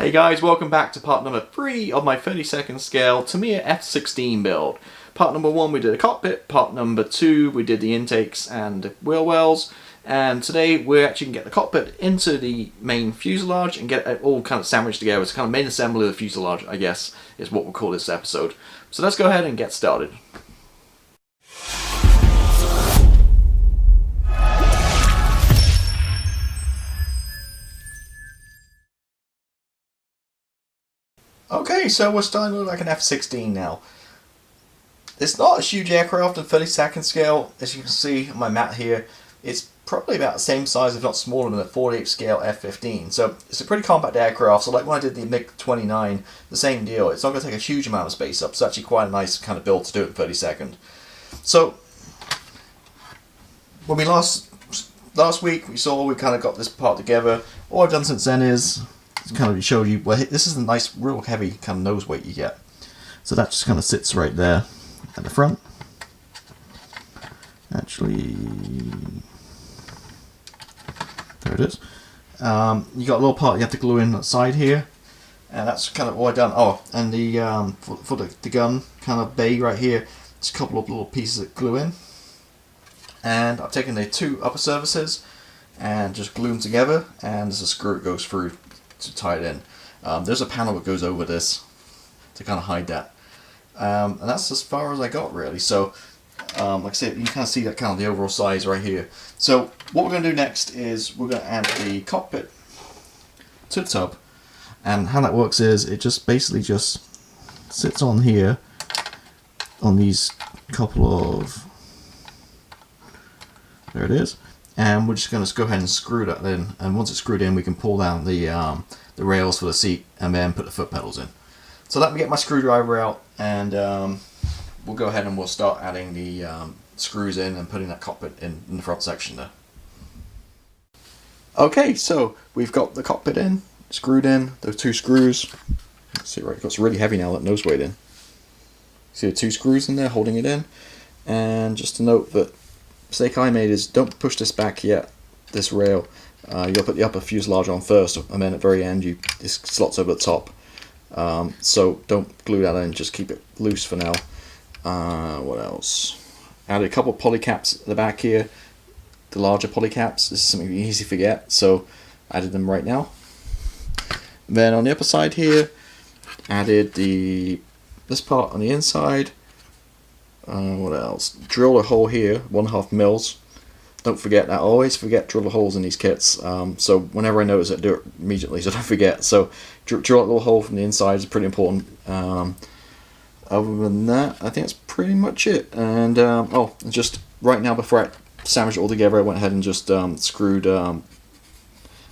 Hey guys, welcome back to part number 3 of my 32nd scale Tamiya F-16 build. Part number 1 we did a cockpit, part number 2 we did the intakes and wheel wells, and today we're actually going to get the cockpit into the main fuselage and get it all kind of sandwiched together. It's kind of main assembly of the fuselage, I guess, is what we'll call this episode. So let's go ahead and get started. Okay, so we're starting to look like an F-16 now. It's not a huge aircraft in 32nd scale, as you can see on my map here. It's probably about the same size, if not smaller, than a 48 scale F-15. So it's a pretty compact aircraft, so like when I did the MiG-29, the same deal. It's not going to take a huge amount of space up. It's actually quite a nice kind of build to do it in 32nd. So, when we last week, we kind of got this part together. All I've done since then is kind of show you, well, this is a nice, real heavy kind of nose weight you get. So that just kind of sits right there at the front. Actually, there it is. You got a little part you have to glue in the side here, and that's kind of all I've done. Oh, and the for the gun kind of bay right here, just a couple of little pieces that glue in. And I've taken the two upper surfaces and just glue them together, and there's a screw that goes through to tie it in. There's a panel that goes over this to kind of hide that, and that's as far as I got really. So like I said, you can kind of see that kind of the overall size right here. So what we're going to do next is we're going to add the cockpit to the tub, and how that works is it just basically just sits on here on these couple of, there it is. And we're just going to go ahead and screw that in, and once it's screwed in we can pull down the rails for the seat and then put the foot pedals in. So let me get my screwdriver out, and we'll go ahead and we'll start adding the screws in and putting that cockpit in the front section there. Okay, so we've got the cockpit in, screwed in, those two screws. Let's see, right, it's really heavy now, that nose weight in. See the two screws in there holding it in, and just to note that mistake I made is don't push this back yet, this rail. You'll put the upper fuselage on first, and then at the very end this slots over the top. So don't glue that in, just keep it loose for now. What else? Added a couple of polycaps at the back here, the larger polycaps. This is something easy to forget, so added them right now. Then on the upper side here, added this part on the inside. What else? Drill a hole here, 1.5 mils. Don't forget that. I always forget drill the holes in these kits. So whenever I notice it, do it immediately, so don't forget. So drill a little hole from the inside is pretty important. Other than that, I think that's pretty much it. And oh, just right now before I sandwich it all together, I went ahead and just screwed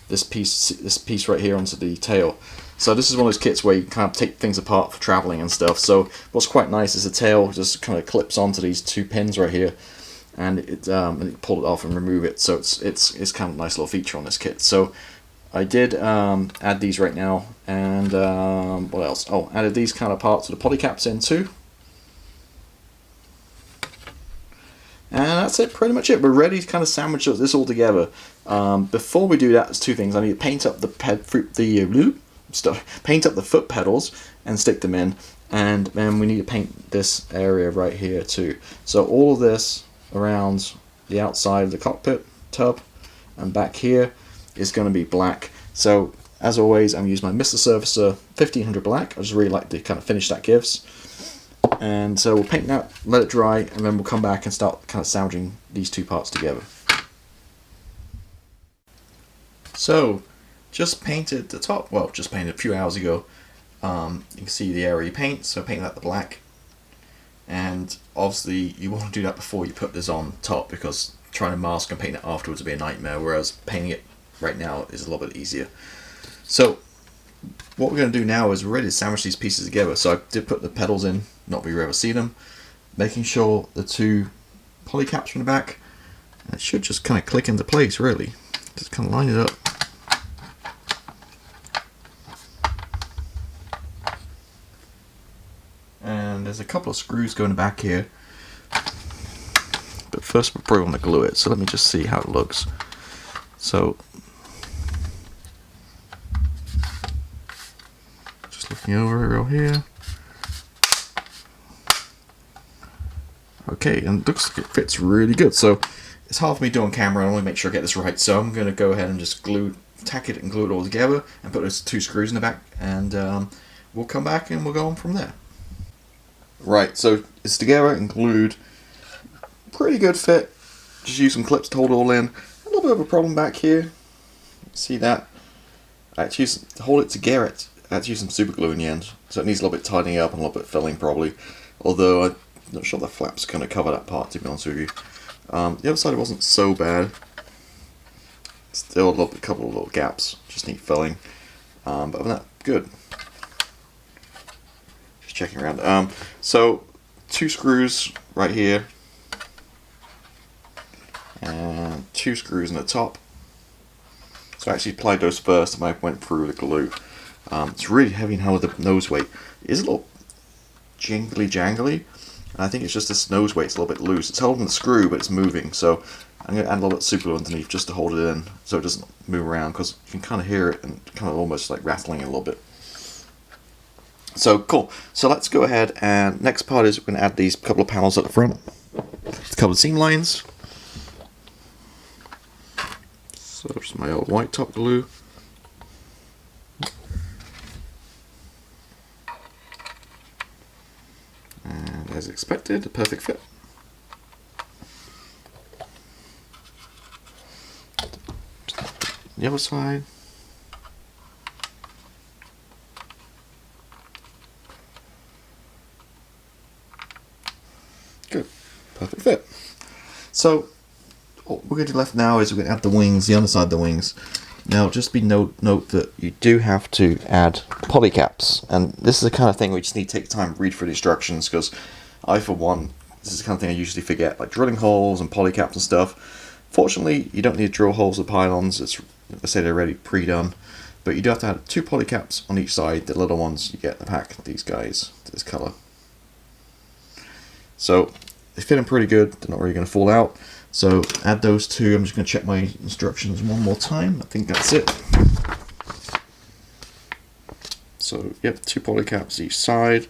this piece right here onto the tail. So this is one of those kits where you kind of take things apart for traveling and stuff. So what's quite nice is the tail just kind of clips onto these two pins right here, and and you pull it off and remove it. So it's kind of a nice little feature on this kit. So I did add these right now, and what else? Oh, added these kind of parts of the polycaps in too. And that's it, pretty much it. We're ready to kind of sandwich this all together. Before we do that, there's two things. I need to paint up paint up the foot pedals and stick them in, and then we need to paint this area right here too. So all of this around the outside of the cockpit tub and back here is going to be black. So as always, I'm using my Mr. Surfacer 1500 black. I just really like the kind of finish that gives. And so we'll paint that, let it dry, and then we'll come back and start kind of sandwiching these two parts together. So just painted the top, well, just painted a few hours ago. You can see the area you paint, so paint that the black. And obviously you want to do that before you put this on top, because trying to mask and paint it afterwards would be a nightmare, whereas painting it right now is a little bit easier. So what we're going to do now is we're ready to sandwich these pieces together. So I did put the pedals in, not that you ever see them, making sure the two polycaps from the back, and it should just kind of click into place really. Just kind of line it up. And there's a couple of screws going back here, but first we're probably going to glue it, so let me just see how it looks. So flipping over here. Okay, and it looks like it fits really good. So it's hard for me to do on camera. I want to make sure I get this right. So I'm going to go ahead and just tack it and glue it all together and put those 2 screws in the back, and we'll come back and we'll go on from there. Right, so it's together and glued. Pretty good fit. Just use some clips to hold it all in. A little bit of a problem back here. See that? I had to to hold it together. I had to use some super glue in the end, so it needs a little bit tightening up and a little bit filling probably. Although I'm not sure the flaps kind of cover that part, to be honest with you. The other side wasn't so bad. Still a couple of little gaps, just need filling. But other than that, good. Just checking around. So 2 screws right here, and 2 screws in the top. So I actually applied those first, and I went through the glue. It's really heavy now with the nose weight. It is a little jangly. And I think it's just this nose weight's a little bit loose. It's holding the screw, but it's moving. So I'm going to add a little bit of super glue underneath just to hold it in, so it doesn't move around, because you can kind of hear it and kind of almost like rattling a little bit. So cool. So let's go ahead, and next part is we're going to add these couple of panels at the front to cover the seam lines. So there's my old white top glue. And as expected, a perfect fit. The other side. Good. Perfect fit. So what we're going to do left now is we're going to add the wings, the underside of the wings. Now just note that you do have to add polycaps, and this is the kind of thing we just need to take time to read through the instructions, because I, for one, this is the kind of thing I usually forget, like drilling holes and polycaps and stuff. Fortunately, you don't need to drill holes with pylons. It's, I say, they're already pre-done, but you do have to add 2 polycaps on each side, the little ones you get in the pack, these guys, this colour. So they fit in pretty good, they're not really going to fall out. So add those 2. I'm just going to check my instructions one more time. I think that's it. So yep, 2 polycaps each side.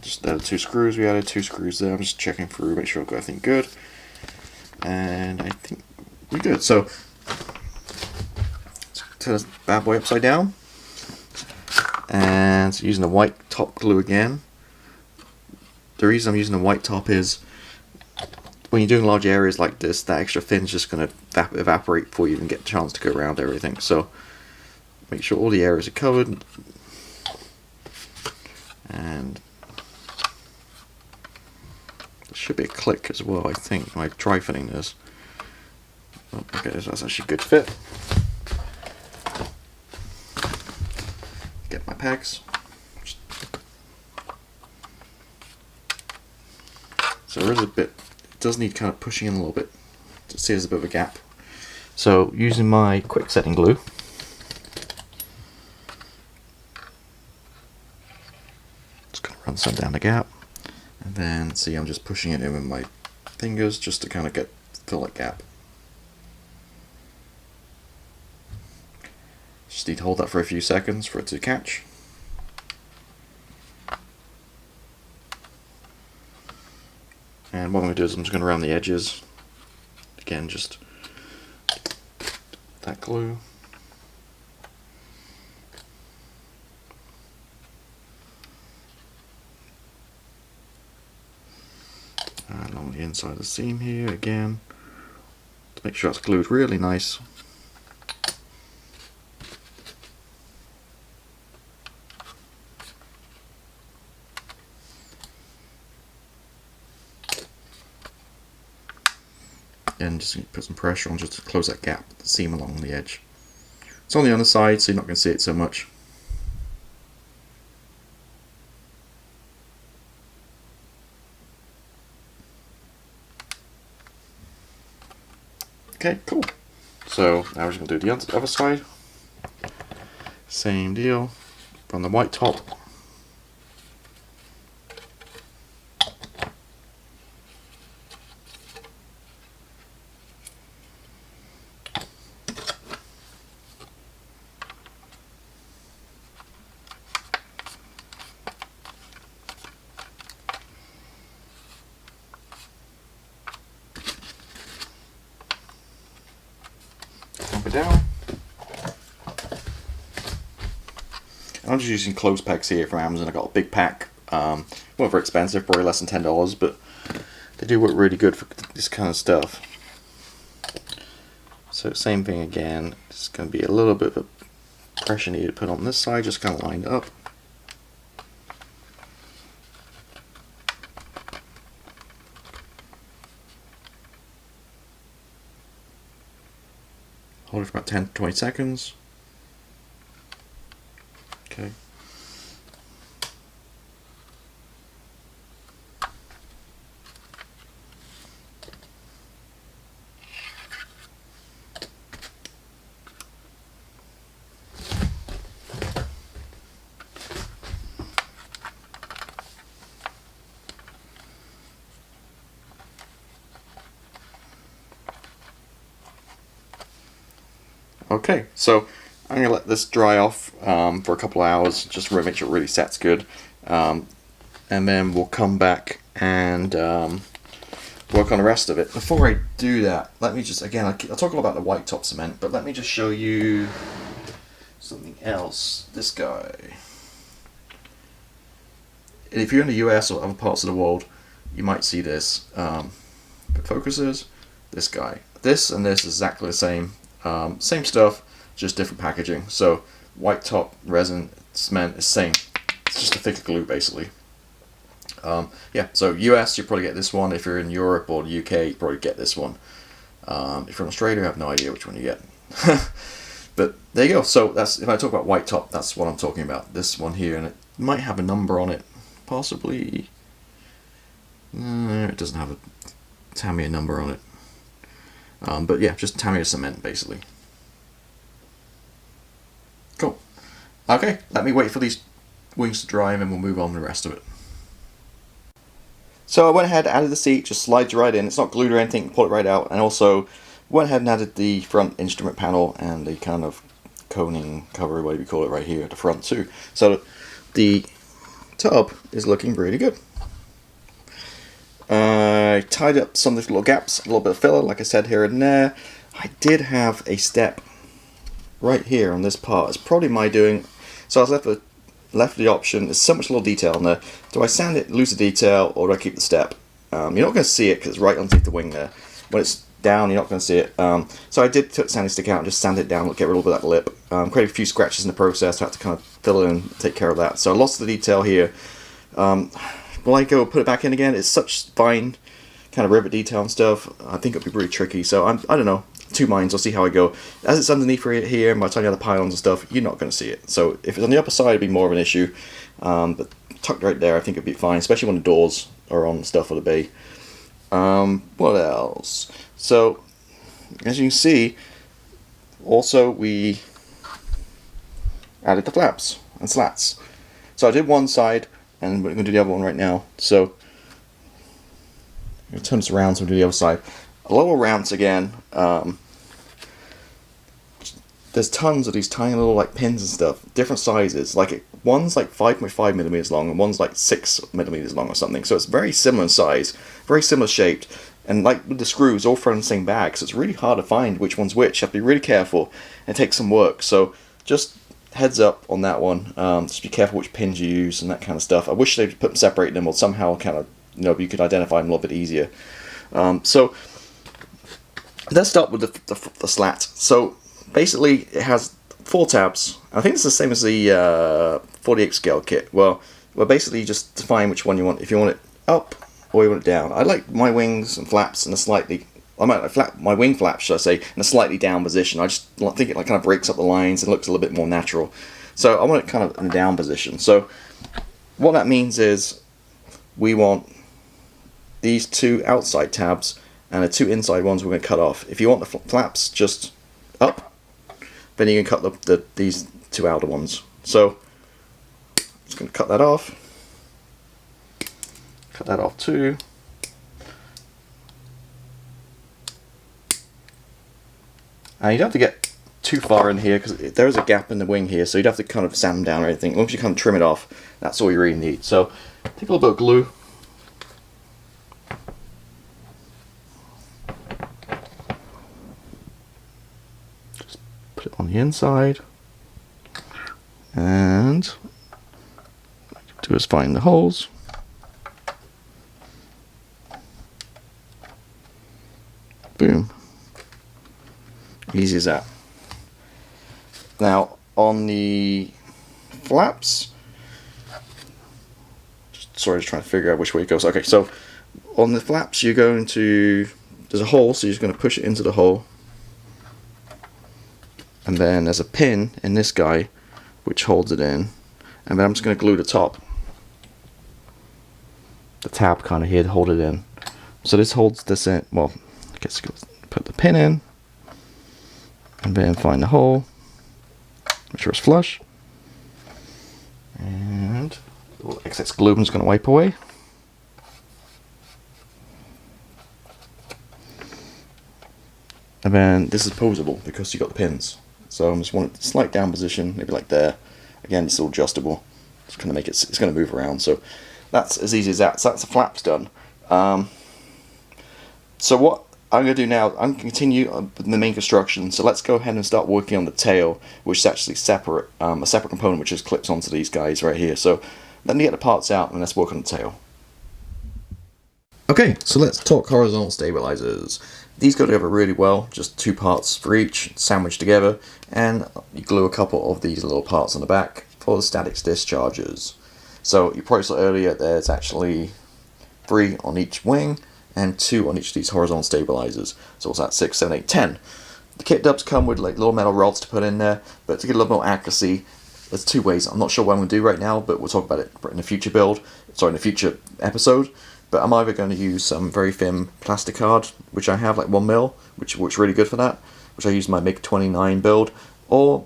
Just added 2 screws. We added 2 screws there. I'm just checking through, make sure I've got everything good. And I think we're good. So let's turn this bad boy upside down. And using the white top glue again. The reason I'm using the white top is when you're doing large areas like this, that extra thin is just going to evaporate before you even get a chance to go around everything. So make sure all the areas are covered. And there should be a click as well, I think. My dry fitting this. Oh, okay, that's actually a good fit. Get my pegs. So there is a bit, it does need kind of pushing in a little bit to see there's a bit of a gap. So using my quick setting glue, just going to run some down the gap, and then see I'm just pushing it in with my fingers just to kind of fill that gap. Just need to hold that for a few seconds for it to catch. And what I'm going to do is I'm just going to round the edges. Again, just that glue. And along the inside of the seam here again, to make sure it's glued really nice. And just put some pressure on just to close that gap, the seam along the edge. It's on the underside, so you're not going to see it so much. Okay, cool. So now we're just going to do the other side. Same deal. From the white top. clamp it down. I'm just using close pegs here from Amazon. I got a big pack. Not very expensive, probably less than $10, but they do work really good for this kind of stuff. So same thing again. It's going to be a little bit of pressure needed to put on this side, just kind of lined up. Hold it for about 10 to 20 seconds. Okay. Okay, so I'm going to let this dry off for a couple of hours, just to make sure it really sets good. And then we'll come back and work on the rest of it. Before I do that, let me just, again, I'll talk a lot about the white top cement, but let me just show you something else. This guy. If you're in the US or other parts of the world, you might see this. If it focuses, this guy. This and this is exactly the same. Same stuff, just different packaging. So white top resin cement is same. It's just a thicker glue basically. Yeah, so US you probably get this one. If you're in Europe or the UK you probably get this one. If you're in Australia I have no idea which one you get. But there you go. So that's, if I talk about white top, that's what I'm talking about. This one here, and it might have a number on it, possibly. It doesn't have a Tamiya number on it. But yeah, just Tamiya cement basically. Cool. Okay, let me wait for these wings to dry and then we'll move on with the rest of it. So I went ahead, added the seat, just slides right in. It's not glued or anything, pull it right out. And also went ahead and added the front instrument panel and the kind of coning cover, whatever you call it, right here at the front too. So the tub is looking really good. I tied up some of the little gaps, a little bit of filler, like I said, here and there. I did have a step right here on this part. It's probably my doing. So I was left the option. There's so much little detail in there. Do I sand it, lose the detail, or do I keep the step? You're not going to see it because it's right underneath the wing there. When it's down, you're not going to see it. So I did take the sanding stick out and just sand it down, get rid of that lip. Create a few scratches in the process. I had to kind of fill in and take care of that. So I lost the detail here. Will I go put it back in again? It's such fine kind of rivet detail and stuff. I think it'll be really tricky. So I don't know. Two minds. I'll see how I go. As it's underneath right here, and by the time you have the pylons and stuff, you're not going to see it. So if it's on the upper side, it'd be more of an issue. But tucked right there, I think it'd be fine, especially when the doors are on stuff for the bay. What else? So as you can see, also we added the flaps and slats. So I did one side, and we're going to do the other one right now. So I'm going to turn this around so we'll do the other side. A little rounds again. There's tons of these tiny little like pins and stuff, different sizes. Like one's like 5.5 millimeters long and one's like 6 millimeters long or something. So it's very similar in size, very similar shaped. And like with the screws, all thrown in the same bag, so it's really hard to find which one's which. You have to be really careful, and it takes some work. So just heads up on that one. Just be careful which pins you use and that kind of stuff. I wish they'd put them, separate them, or somehow kind of, you could identify them a little bit easier. So let's start with the slat. So basically it has 4 tabs. I think it's the same as the 48 scale kit. Well, basically you just define which one you want. If you want it up or you want it down. I like my wings and flaps in a slightly, my wing flaps, should I say, in a slightly down position. I just think it like kind of breaks up the lines and looks a little bit more natural. So I want it kind of in a down position. So what that means is we want these 2 outside tabs and the 2 inside ones we're going to cut off. If you want the flaps just up, then you can cut these 2 outer ones. So I'm just going to cut that off. Cut that off too. And you don't have to get too far in here because there is a gap in the wing here, so you'd have to kind of sand them down or anything. Once you kind of trim it off, that's all you really need. So take a little bit of glue. Just on the inside, and do is find the holes. Boom. Easy as that. Now on the flaps, sorry, just trying to figure out which way it goes. Okay, so on the flaps you're going to, there's a hole, so you're just going to push it into the hole, and then there's a pin in this guy which holds it in, and then I'm just going to glue the top, the tab kind of here to hold it in. So this holds this in. Well, I guess put the pin in, and then find the hole, make sure it's flush, and the little excess glue I'm just going to wipe away. And then this is posable because you got the pins. So I just want it slight down position, maybe like there. Again, it's all adjustable. It's going to make it. It's going to move around. So that's as easy as that. So that's the flaps done. So what I'm going to do now, I'm going to continue with the main construction. So let's go ahead and start working on the tail, which is actually separate, a separate component which just clips onto these guys right here. So let me get the parts out and let's work on the tail. Okay, so let's talk horizontal stabilizers. These go together really well, just 2 parts for each, sandwiched together, and you glue a couple of these little parts on the back for the static discharges. So you probably saw earlier there's actually 3 on each wing and 2 on each of these horizontal stabilizers. So what's that, 6, 7, 8, 10. The kit dubs come with like little metal rods to put in there, but to get a little more accuracy, there's 2 ways. I'm not sure what I'm going to do right now, but we'll talk about it in a future build, sorry, in a future episode. But I'm either going to use some very thin plastic card, which I have like 1mm, which works really good for that, which I use in my MiG-29 build, or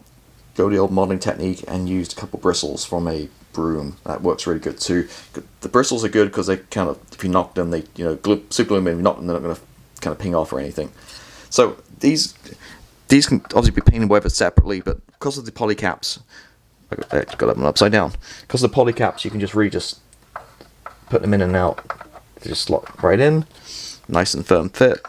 go the old modeling technique and use a couple bristles from a broom. That works really good too. The bristles are good because they kind of, if you knock them, they, you know, super glue them in. If you knock them, they're not going to kind of ping off or anything. So these can obviously be painted weathered separately, but because of the poly caps, I got that one upside down. Because of the poly caps, you can just really just put them in and out. They just slot right in, nice and firm fit,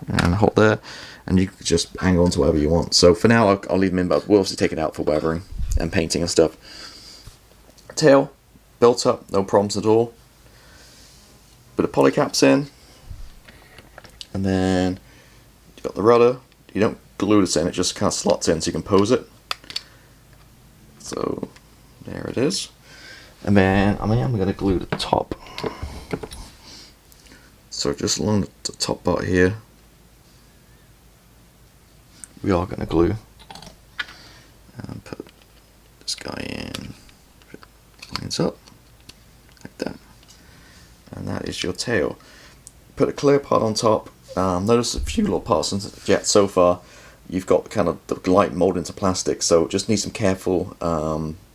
and hold there, and you can just hang on to whatever you want. So for now, I'll leave them in, but we'll obviously take it out for weathering and painting and stuff. Tail built up, no problems at all. Put the poly caps in, and then you got the rudder. You don't glue this in; it just kind of slots in so you can pose it. So there it is. And then I am going to glue the top. So just along the top part here, we are going to glue and put this guy in, lines up like that, and that is your tail. Put a clear part on top. Notice a few little parts yet so far. You've got kind of the light molded into plastic, so just need some careful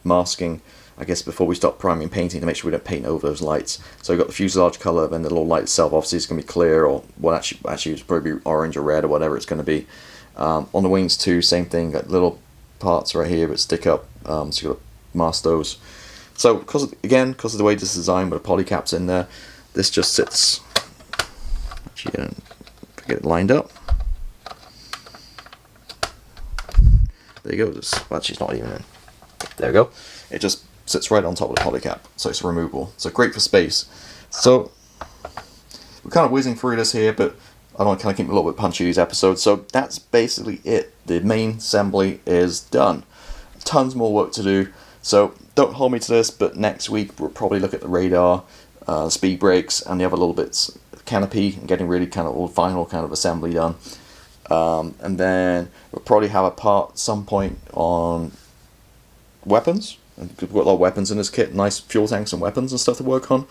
masking, I guess, before we start priming and painting to make sure we don't paint over those lights. So we've got the fuselage colour, and the little light itself obviously is going to be clear, or well, actually it's probably orange or red or whatever it's going to be. On the wings too, same thing, got little parts right here that stick up, so you've got to mask those. So because of the way this is designed with the poly caps in there, this just sits, actually get it lined up. There you go, actually it's not even in. There we go. It just sits right on top of the poly cap, so it's removable. So great for space. So we're kind of whizzing through this here, but I want to kind of keep it a little bit punchy these episodes. So that's basically it. The main assembly is done. Tons more work to do. So don't hold me to this, but next week we'll probably look at the radar, speed brakes, and the other little bits, canopy, and getting really kind of all final kind of assembly done. And then we'll probably have a part some point on weapons. We've got a lot of weapons in this kit, nice fuel tanks and weapons and stuff to work on.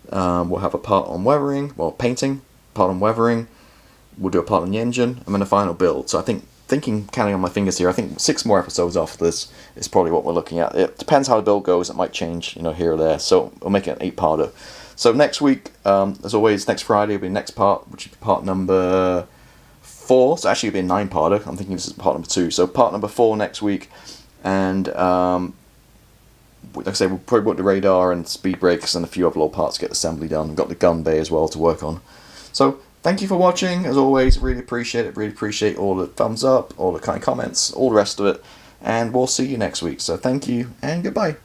We'll have a part on weathering, well, painting, part on weathering. We'll do a part on the engine, and then a final build. So I think, counting on my fingers here, I think 6 more episodes after this is probably what we're looking at. It depends how the build goes. It might change, here or there. So we'll make it an 8-parter. So next week, as always, next Friday will be the next part, which will be part number 4. So actually it'll be a 9-parter. I'm thinking this is part number 2. So part number 4 next week, and like I say, we'll probably put the radar and speed brakes and a few other little parts to get the assembly done. We've got the gun bay as well to work on. So thank you for watching. As always, really appreciate it. Really appreciate all the thumbs up, all the kind comments, all the rest of it. And we'll see you next week. So thank you and goodbye.